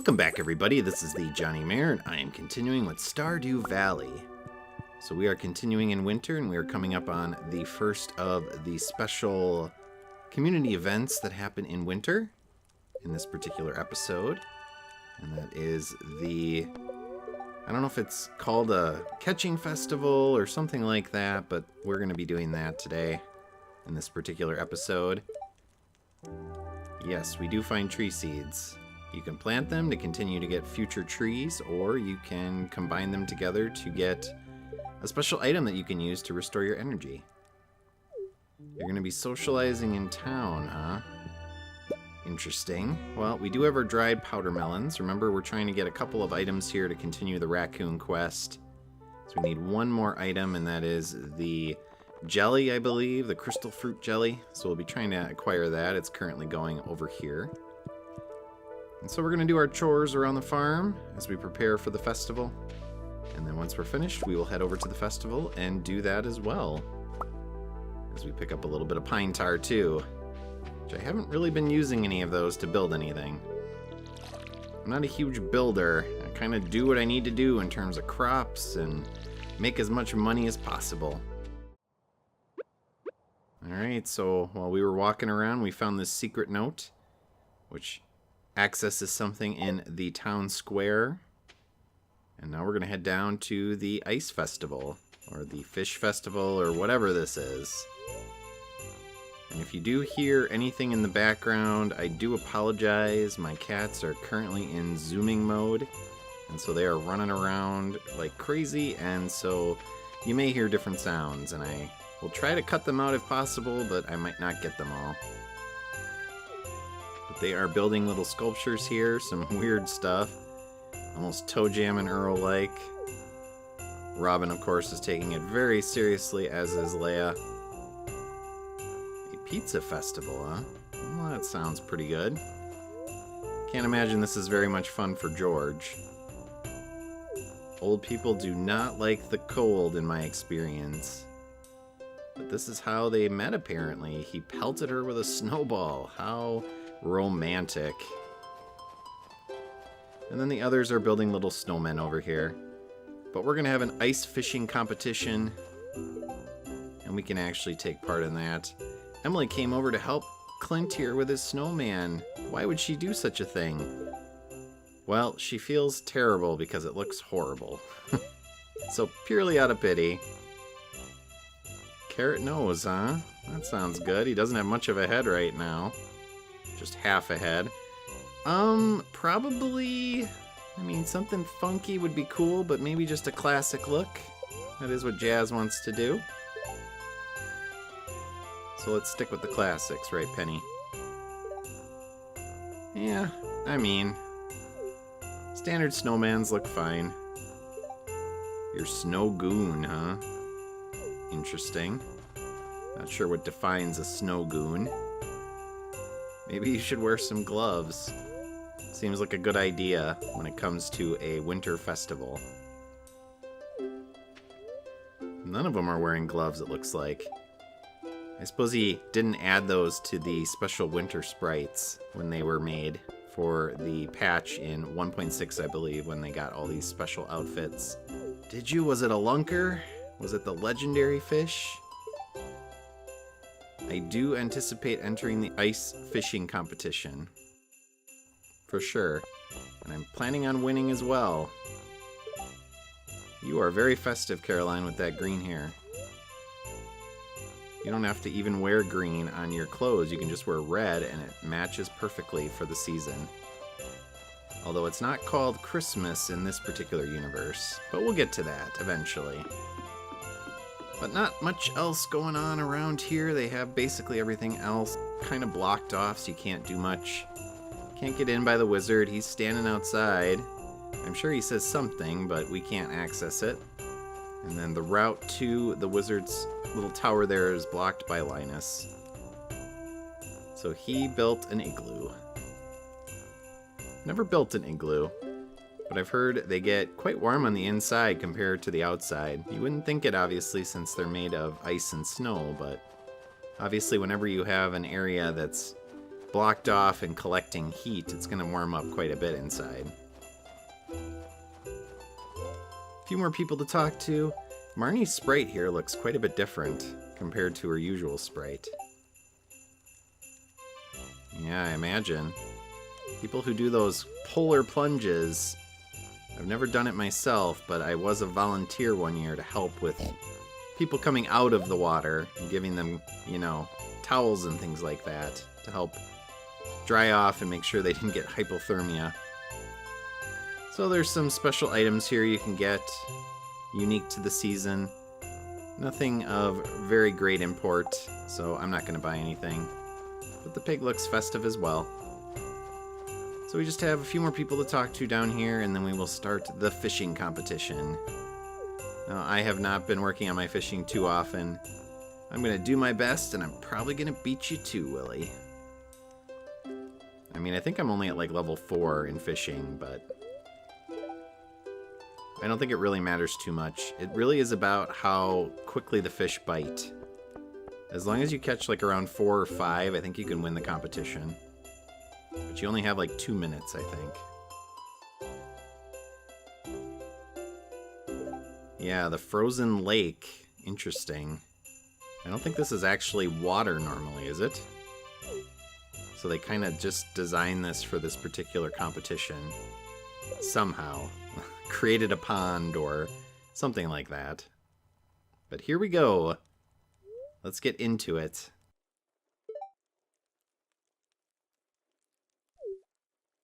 Welcome back, everybody. This is the thejonnymar, and I am continuing with Stardew Valley. So we are continuing in winter, and we are coming up on the first of the special community events that happen in winter in this particular episode. And that is the... I don't know if it's called a catching festival or something like that, but we're going to be doing that today in this particular episode. Yes, we do find tree seeds. You can plant them to continue to get future trees, or you can combine them together to get a special item that you can use to restore your energy. You're going to be socializing in town, huh? Interesting. Well, we do have our dried powder melons. Remember, we're trying to get a couple of items here to continue the raccoon quest. So we need one more item, and that is the jelly, I believe, the crystal fruit jelly. So we'll be trying to acquire that. It's currently going over here. And so we're going to do our chores around the farm as we prepare for the festival. And then once we're finished, we will head over to the festival and do that as well. As we pick up a little bit of pine tar too, which I haven't really been using any of those to build anything. I'm not a huge builder. I kind of do what I need to do in terms of crops and make as much money as possible. Alright, so while we were walking around, we found this secret note, which accesses something in the town square. And now we're going to head down to the ice festival, or the fish festival, or whatever this is. And if you do hear anything in the background, I do apologize. My cats are currently in zooming mode, and so they are running around like crazy, and so you may hear different sounds, and I will try to cut them out if possible, but I might not get them all. But they are building little sculptures here, some weird stuff, almost Toe Jam and Earl-like. Robin, of course, is taking it very seriously, as is Leia. A pizza festival, huh? Well, that sounds pretty good. Can't imagine this is very much fun for George. Old people do not like the cold, in my experience. But this is how they met, apparently. He pelted her with a snowball. How romantic. And then the others are building little snowmen over here. But we're going to have an ice fishing competition, and we can actually take part in that. Emily came over to help Clint here with his snowman. Why would she do such a thing? Well, she feels terrible because it looks horrible. So purely out of pity. Carrot nose, huh? That sounds good. He doesn't have much of a head right now. Just half a head. Probably... I mean, something funky would be cool, but maybe just a classic look. That is what Jazz wants to do. So let's stick with the classics, right, Penny? Yeah, I mean... standard snowmans look fine. Your snow goon, huh? Interesting. Not sure what defines a snow goon. Maybe you should wear some gloves. Seems like a good idea when it comes to a winter festival. None of them are wearing gloves, it looks like. I suppose he didn't add those to the special winter sprites when they were made for the patch in 1.6, I believe, when they got all these special outfits. Did you? Was it a lunker? Was it the legendary fish? I do anticipate entering the ice fishing competition. For sure. And I'm planning on winning as well. You are very festive, Caroline, with that green hair. You don't have to even wear green on your clothes. You can just wear red, and it matches perfectly for the season. Although it's not called Christmas in this particular universe. But we'll get to that eventually. But not much else going on around here. They have basically everything else kind of blocked off, so you can't do much. Can't get in by the wizard. He's standing outside. I'm sure he says something, but we can't access it. And then the route to the wizard's little tower there is blocked by Linus. So he built an igloo. Never built an igloo, but I've heard they get quite warm on the inside compared to the outside. You wouldn't think it, obviously, since they're made of ice and snow, but obviously whenever you have an area that's blocked off and collecting heat, it's going to warm up quite a bit inside. A few more people to talk to. Marnie's sprite here looks quite a bit different compared to her usual sprite. Yeah, I imagine. People who do those polar plunges, I've never done it myself, but I was a volunteer one year to help with people coming out of the water and giving them, you know, towels and things like that to help dry off and make sure they didn't get hypothermia. So there's some special items here you can get, unique to the season. Nothing of very great import, so I'm not going to buy anything. But the pig looks festive as well. So we just have a few more people to talk to down here, and then we will start the fishing competition. Now, I have not been working on my fishing too often. I'm going to do my best, and I'm probably going to beat you too, Willie. I mean, I think I'm only at like level 4 in fishing, but I don't think it really matters too much. It really is about how quickly the fish bite. As long as you catch like around 4 or 5, I think you can win the competition. But you only have like 2 minutes, I think. Yeah, the frozen lake. Interesting. I don't think this is actually water normally, is it? So they kind of just designed this for this particular competition. Somehow. Created a pond or something like that. But here we go. Let's get into it.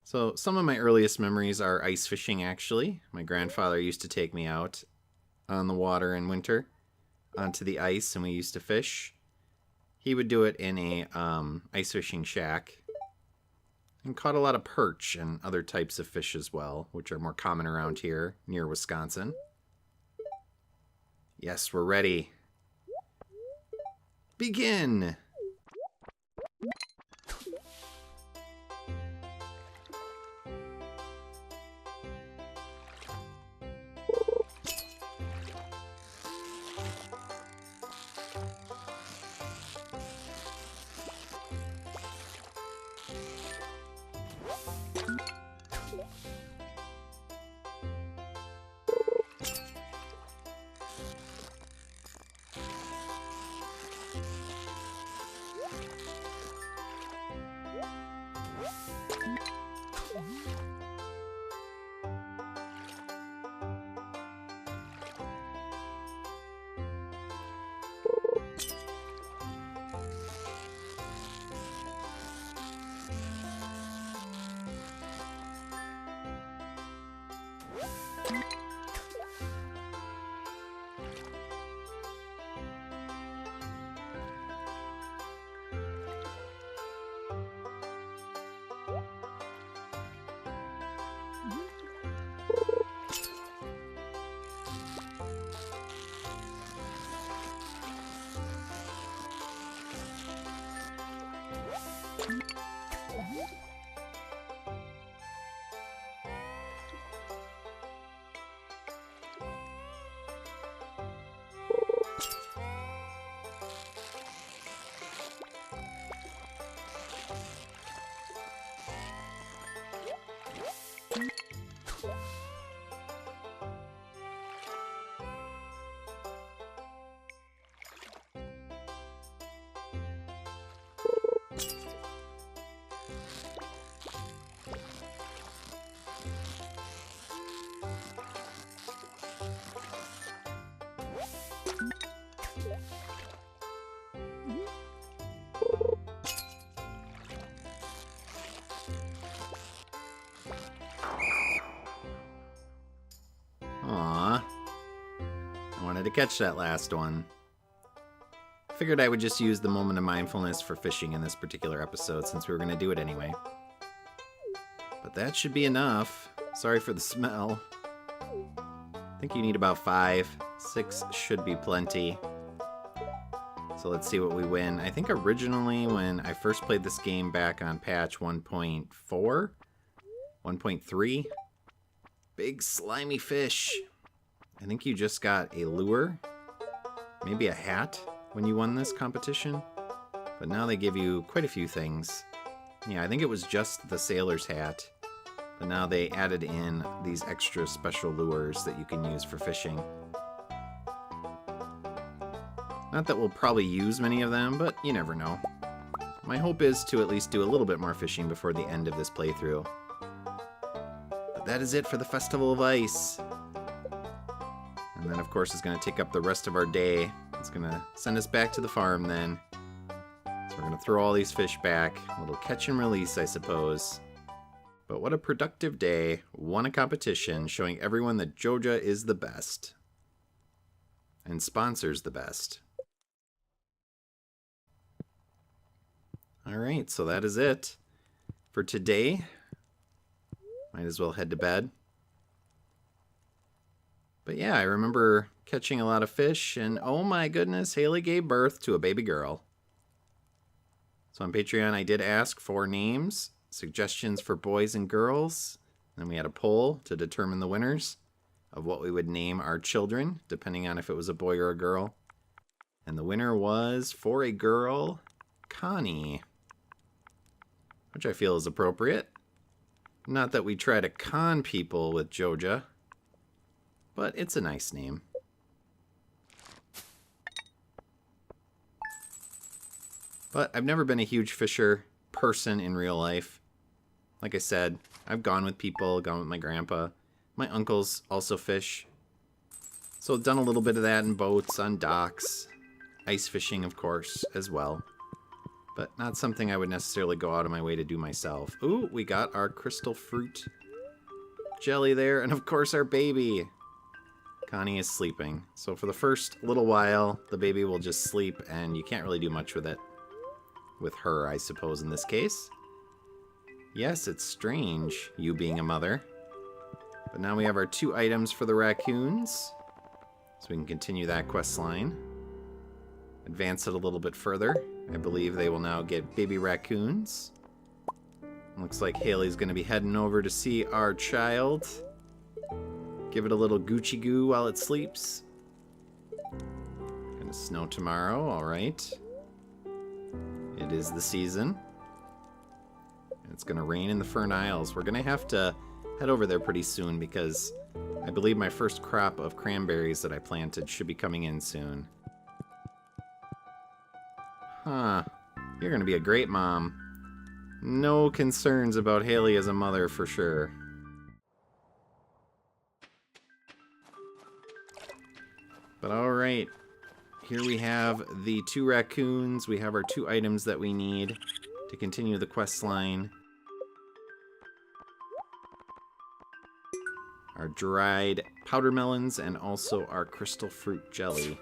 So some of my earliest memories are ice fishing, actually. My grandfather used to take me out on the water in winter onto the ice, and we used to fish. He would do it in a ice fishing shack and caught a lot of perch and other types of fish as well, which are more common around here near Wisconsin. Yes, we're ready. Begin! To catch that last one. Figured I would just use the moment of mindfulness for fishing in this particular episode since we were going to do it anyway. But that should be enough. Sorry for the smell. I think you need about 5. 6 should be plenty. So let's see what we win. I think originally when I first played this game back on patch 1.4, 1.3, big slimy fish. I think you just got a lure, maybe a hat when you won this competition, but now they give you quite a few things. Yeah, I think it was just the sailor's hat. But now they added in these extra special lures that you can use for fishing. Not that we'll probably use many of them, but you never know. My hope is to at least do a little bit more fishing before the end of this playthrough. But that is it for the Festival of Ice. And then, of course, it's going to take up the rest of our day. It's going to send us back to the farm then. So we're going to throw all these fish back. A little catch and release, I suppose. But what a productive day. Won a competition showing everyone that Joja is the best. And sponsors the best. Alright, so that is it for today. Might as well head to bed. But yeah, I remember catching a lot of fish, and oh my goodness, Haley gave birth to a baby girl. So on Patreon, I did ask for names, suggestions for boys and girls, and then we had a poll to determine the winners of what we would name our children, depending on if it was a boy or a girl. And the winner was, for a girl, Connie. Which I feel is appropriate. Not that we try to con people with Joja, but it's a nice name. But I've never been a huge fisher person in real life. Like I said, I've gone with people, gone with my grandpa. My uncles also fish. So I've done a little bit of that in boats, on docks. Ice fishing, of course, as well. But not something I would necessarily go out of my way to do myself. Ooh, we got our crystal fruit jelly there. And of course our baby. Connie is sleeping. So for the first little while, the baby will just sleep and you can't really do much with it. With her, I suppose, in this case. Yes, it's strange, you being a mother. But now we have our 2 items for the raccoons. So we can continue that quest line. Advance it a little bit further. I believe they will now get baby raccoons. Looks like Haley's going to be heading over to see our child. Give it a little Gucci goo while it sleeps. Gonna snow tomorrow, alright. It is the season. It's gonna rain in the Fern Isles. We're gonna have to head over there pretty soon because I believe my first crop of cranberries that I planted should be coming in soon. Huh. You're gonna be a great mom. No concerns about Haley as a mother for sure. But alright. Here we have the 2 raccoons. We have our 2 items that we need to continue the quest line. Our dried powder melons and also our crystal fruit jelly.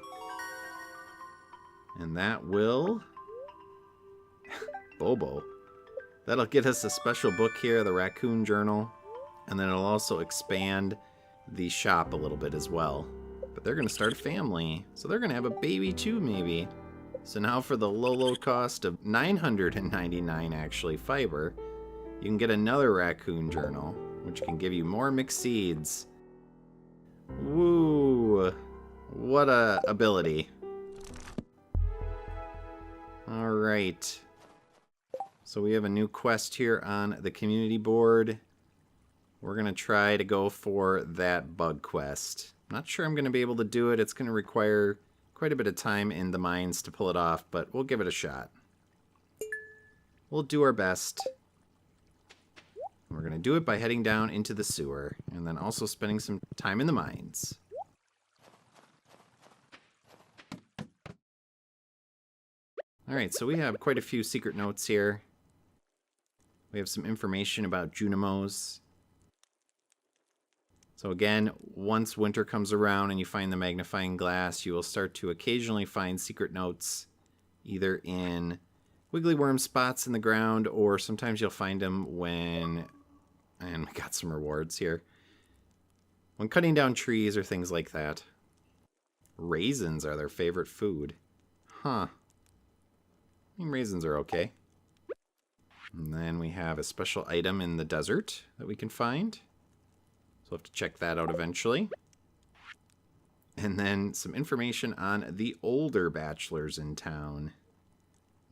And that will... Bobo. That'll get us a special book here, the Raccoon Journal. And then it'll also expand the shop a little bit as well. But they're going to start a family. So they're going to have a baby too, maybe. So now for the low cost of 999 actually fiber, you can get another Raccoon Journal, which can give you more mixed seeds. Woo! What a ability. Alright. So we have a new quest here on the community board. We're going to try to go for that bug quest. I'm not sure I'm going to be able to do it. It's going to require quite a bit of time in the mines to pull it off, but we'll give it a shot. We'll do our best. We're going to do it by heading down into the sewer, and then also spending some time in the mines. Alright, so we have quite a few secret notes here. We have some information about Junimos. So again, once winter comes around and you find the magnifying glass, you will start to occasionally find secret notes, either in wiggly worm spots in the ground, or sometimes you'll find them when... And we got some rewards here. When cutting down trees or things like that. Raisins are their favorite food. Huh. I mean, raisins are okay. And then we have a special item in the desert that we can find. So we'll have to check that out eventually. And then some information on the older bachelors in town.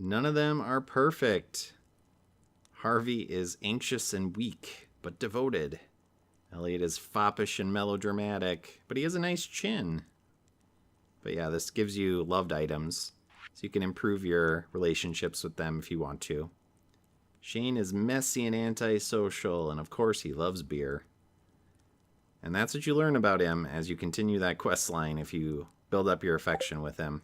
None of them are perfect. Harvey is anxious and weak, but devoted. Elliot is foppish and melodramatic, but he has a nice chin. But yeah, this gives you loved items, so you can improve your relationships with them if you want to. Shane is messy and antisocial, and of course he loves beer. And that's what you learn about him as you continue that quest line if you build up your affection with him.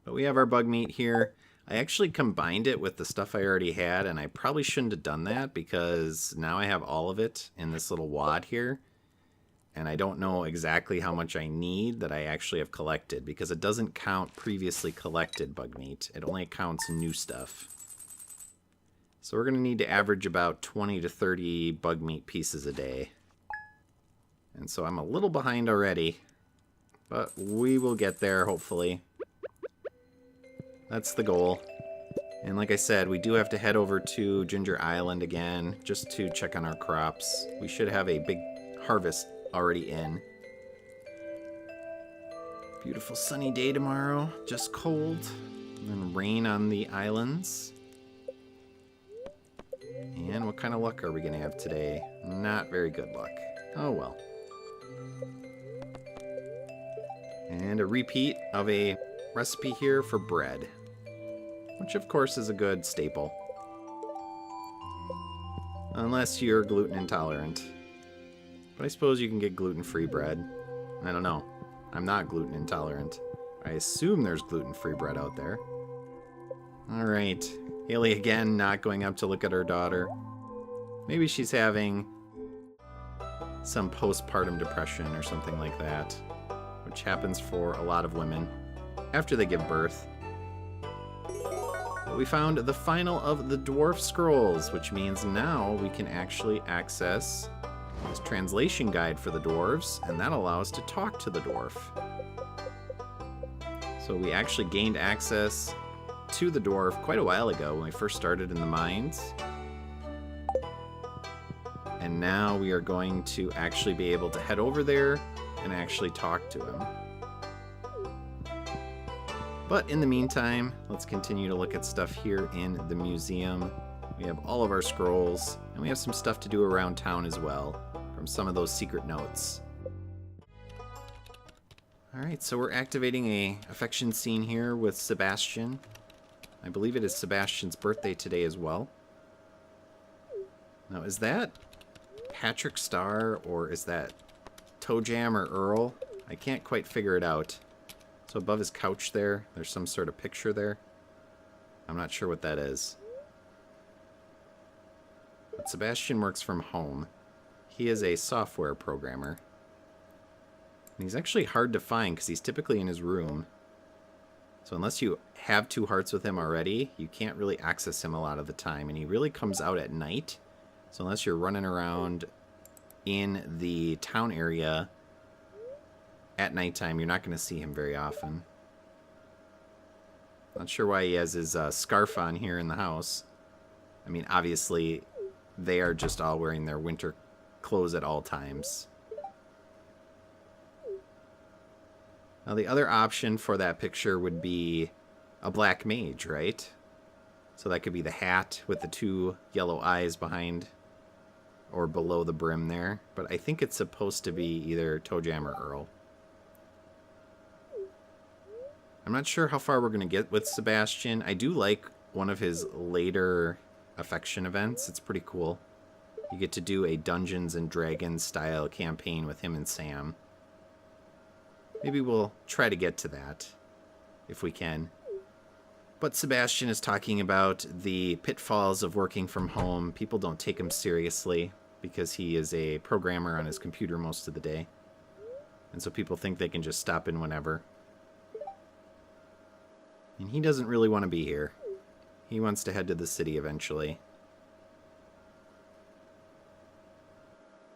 But we have our bug meat here. I actually combined it with the stuff I already had, and I probably shouldn't have done that because now I have all of it in this little wad here. And I don't know exactly how much I need that I actually have collected because it doesn't count previously collected bug meat. It only counts new stuff. So we're going to need to average about 20 to 30 bug meat pieces a day. And so I'm a little behind already, but we will get there hopefully. That's the goal. And like I said, we do have to head over to Ginger Island again just to check on our crops. We should have a big harvest already in. Beautiful sunny day tomorrow, just cold. And then rain on the islands. And what kind of luck are we going to have today? Not very good luck. Oh well. And a repeat of a recipe here for bread, which of course is a good staple. Unless you're gluten intolerant. But I suppose you can get gluten-free bread. I don't know. I'm not gluten intolerant. I assume there's gluten-free bread out there. Alright. Haley again not going up to look at her daughter. Maybe she's having some postpartum depression or something like that, which happens for a lot of women after they give birth. But we found the final of the dwarf scrolls, which means now we can actually access this translation guide for the dwarves, and that'll allow us to talk to the dwarf. So we actually gained access to the dwarf quite a while ago when we first started in the mines. And now we are going to actually be able to head over there and actually talk to him. But in the meantime, let's continue to look at stuff here in the museum. We have all of our scrolls, and we have some stuff to do around town as well, from some of those secret notes. Alright, so we're activating a affection scene here with Sebastian. I believe it is Sebastian's birthday today as well. Now, is that Patrick Star, or is that ToeJam or Earl? I can't quite figure it out. So above his couch there, there's some sort of picture there. I'm not sure what that is. But Sebastian works from home. He is a software programmer. And he's actually hard to find because he's typically in his room. So unless you have 2 hearts with him already, you can't really access him a lot of the time. And he really comes out at night. So unless you're running around in the town area at nighttime, you're not going to see him very often. Not sure why he has his scarf on here in the house. I mean, obviously, they are just all wearing their winter clothes at all times. Now, the other option for that picture would be a black mage, right? So that could be the hat with the 2 yellow eyes behind or below the brim there. But I think it's supposed to be either ToeJam or Earl. I'm not sure how far we're going to get with Sebastian. I do like one of his later affection events. It's pretty cool. You get to do a Dungeons and Dragons style campaign with him and Sam. Maybe we'll try to get to that if we can. But Sebastian is talking about the pitfalls of working from home. People don't take him seriously because he is a programmer on his computer most of the day. And so people think they can just stop in whenever. And he doesn't really want to be here. He wants to head to the city eventually.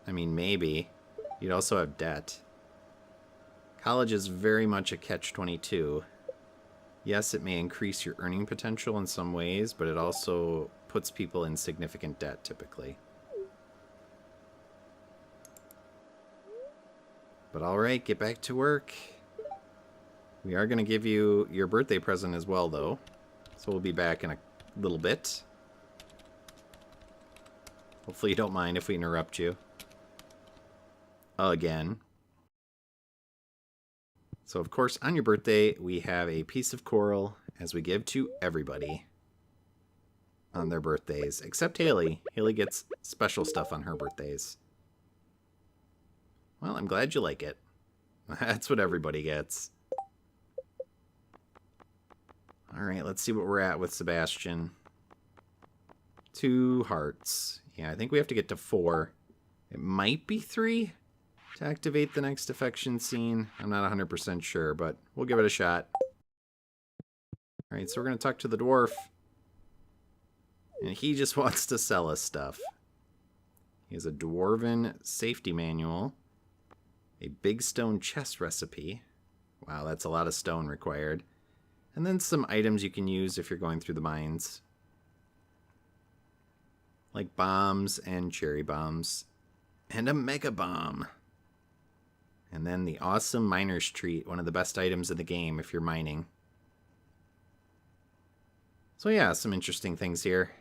I mean, maybe. You'd also have debt. College is very much a catch-22. Yes, it may increase your earning potential in some ways, but it also puts people in significant debt, typically. But alright, get back to work. We are going to give you your birthday present as well, though. So we'll be back in a little bit. Hopefully you don't mind if we interrupt you. Again. So, of course, on your birthday, we have a piece of coral as we give to everybody on their birthdays, except Haley. Haley gets special stuff on her birthdays. Well, I'm glad you like it. That's what everybody gets. Alright, let's see what we're at with Sebastian. 2 hearts. Yeah, I think we have to get to 4. It might be 3 to activate the next affection scene. I'm not 100% sure, but we'll give it a shot. Alright, so we're going to talk to the dwarf. And he just wants to sell us stuff. He has a dwarven safety manual. A big stone chest recipe. Wow, that's a lot of stone required. And then some items you can use if you're going through the mines. Like bombs and cherry bombs. And a mega bomb. And then the awesome miner's treat, one of the best items in the game if you're mining. So yeah, some interesting things here.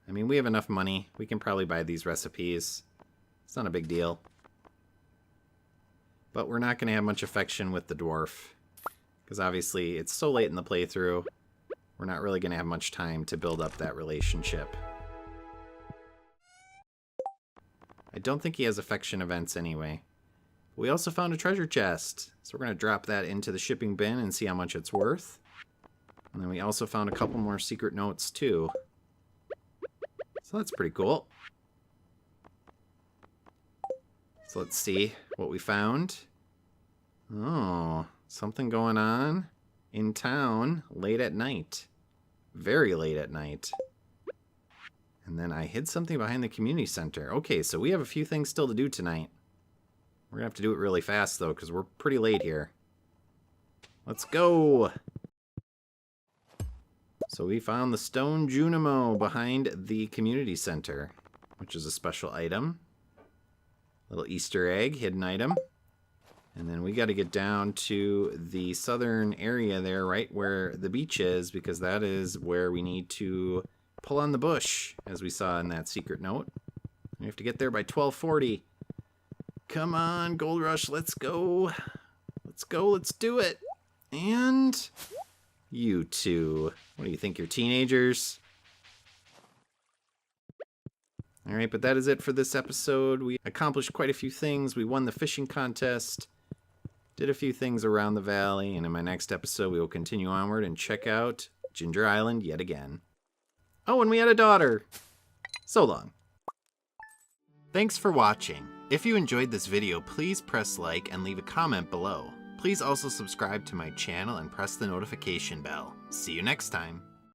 I mean, we have enough money. We can probably buy these recipes. It's not a big deal. But we're not going to have much affection with the dwarf. Because obviously, it's so late in the playthrough, we're not really going to have much time to build up that relationship. I don't think he has affection events anyway. We also found a treasure chest. So we're going to drop that into the shipping bin and see how much it's worth. And then we also found a couple more secret notes too. So that's pretty cool. So let's see what we found. Oh, something going on in town late at night. Very late at night. And then I hid something behind the community center. Okay, so we have a few things still to do tonight. We're going to have to do it really fast, though, because we're pretty late here. Let's go! So we found the stone Junimo behind the community center, which is a special item. Little Easter egg, hidden item. And then we got to get down to the southern area there, right where the beach is, because that is where we need to pull on the bush, as we saw in that secret note. We have to get there by 12:40. Come on, Gold Rush, let's go. Let's go, let's do it. And you two. What do you think, you're teenagers? Alright, but that is it for this episode. We accomplished quite a few things. We won the fishing contest. Did a few things around the valley. And in my next episode, we will continue onward and check out Ginger Island yet again. Oh, and we had a daughter. So long. Thanks for watching. If you enjoyed this video, please press like and leave a comment below. Please also subscribe to my channel and press the notification bell. See you next time.